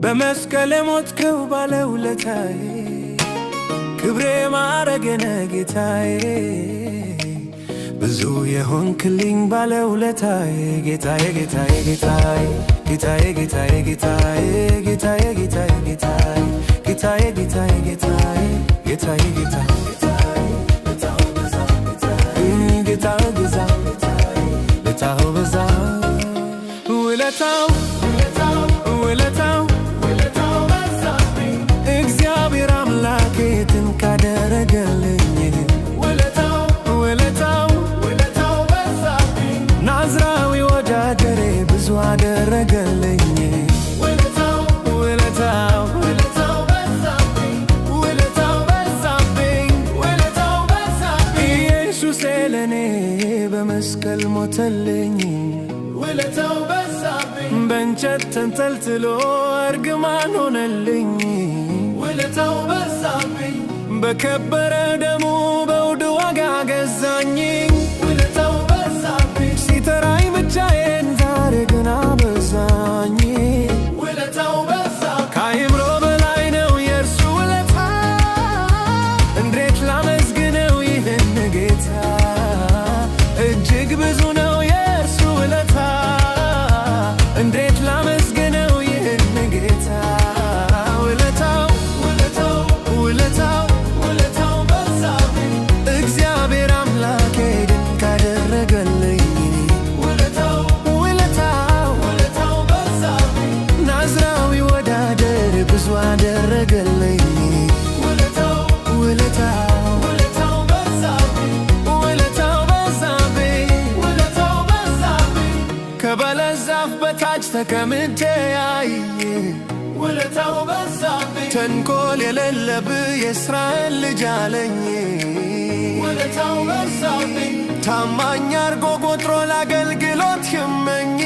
በመስቀል ሞትከው ባለውለታዬ ክብሬ ማረጌ ነህ ጌታዬ ብዙ የሆንክልኝ ባለውለታዬ ጌታዬ ጌታዬ ጌታዬ ጌታዬ ጌታዬ ጌታዬ ጌታዬ ጌታዬ ጌታዬ ጌታዬ ጌታዬ ጌታዬ ጌታዬ ጌታዬ ውለታው በዛ ውለታው በዛብኝ እግዚአብሔር አምላኬ ድንቅ ካደረገልኝ ውለታው በዛብኝ ናዝራዊ ወዳደሬ ብዙ አደረገልኝ ውለታው በዛብኝ ኢየሱስ ለኔ በመስቀል ሞተልኝ ውለታው በዛብኝ በእንጨት ተንጠልጥሎ እርግማን ሆነልኝ ውለታው በዛብኝ በከበረ ደሙ በውድ ዋጋ ገዛኝ ውለታው በዛብኝ ሲጠራኝ ብቻዬን ዛሬ ግን አበዛኝ ውለታው በዛብኝ ከአእምሮ በላይ ነው የእርሱ ውለታ እንዴት ላመስግነው ይህን ጌታ እጅግ ብዙ ነው የእርሱ ውለታ እንዴት ላመስግነው ይህን ጌታ ውለታው በዛብኝ እግዚአብሔር አምላኬ ድንቅ አደረገልኝ ውለታው በዛብኝ ናዝራዊ ወዳደር ብዙ አደረገልኝ ውለታው በዛብኝ ከበለስ ዛፍ በታች ተቀምጬ አይ ውለታው በዛብኝ ተንኮል የሌለብህ የእስራኤል ልጅ አለኝ ውለታው በዛብኝ ታማኝ አርጎ ቆጥሮ ለአገልግሎት የመኝ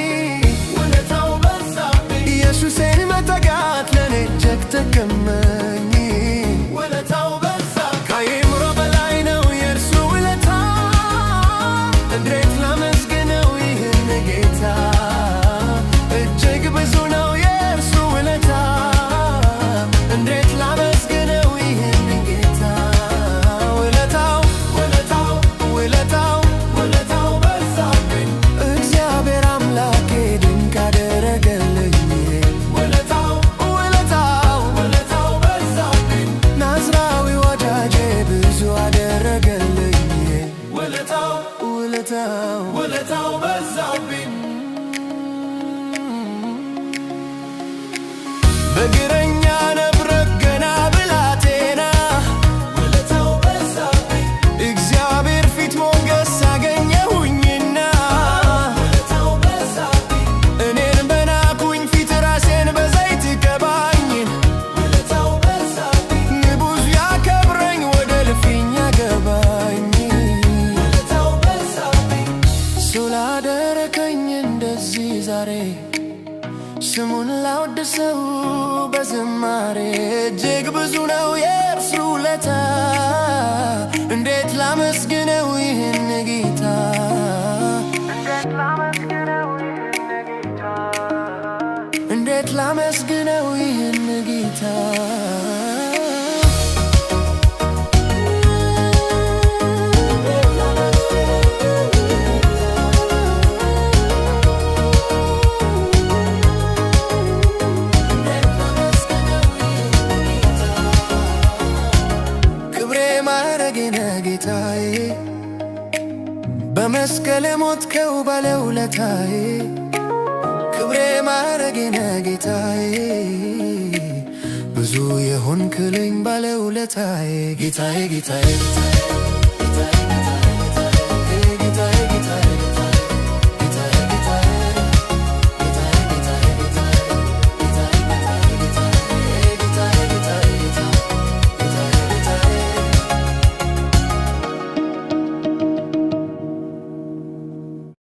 ውለታው በዛብኝ ኢየሱሴን መጠጋት ለኔ እጅግ ጠቀመኝ ውለታው በዛብኝ ከአእምሮ በላይ ነው የእርሱ ውለታ እንዴት ላመስግነው ይህን ጌታ እጅግ ብዙ ነው የእርሱ ውለታ እንዴት ላመስግነው ይህን ጌታ ውለታው በዛብኝ እግዚአብሔር አምላኬ ድንቅ አደረገልኝ ውለታው በዛብኝ ናዝራዊ ወዳጄ ብዙ አደረገልኝ ውለታው በዛብኝ በግረኛ ነብረት ገና ብላቴና ውለታው በዛብኝ እግዚአብሔር ፊት ሞገስ አገኘሁኝና ውለታው በዛብኝ እኔን በናኩኝ ፊት ራሴን በዘይት ቀባኝ ውለታው በዛብኝ ንጉሥ ያከብረኝ ወደ ልፍኝ ያገባኝ ውለታው በዛብኝ ስላደረገኝ እንደዚህ ዛሬ ስሙን ላወድሰው በዝማሬ እጅግ ብዙ ነው የእርሱ ውለታ እንዴት ላመስግነው ይህን ጌታ እንዴት ላመስግነው ይህን ጌታ ጌታዬ በመስቀል ሞትከው ባለውለታዬ ክብሬ ማረጌ ነህ ጌታዬ ብዙ የሆንክልኝ ባለውለታዬ ጌታዬ ጌታዬ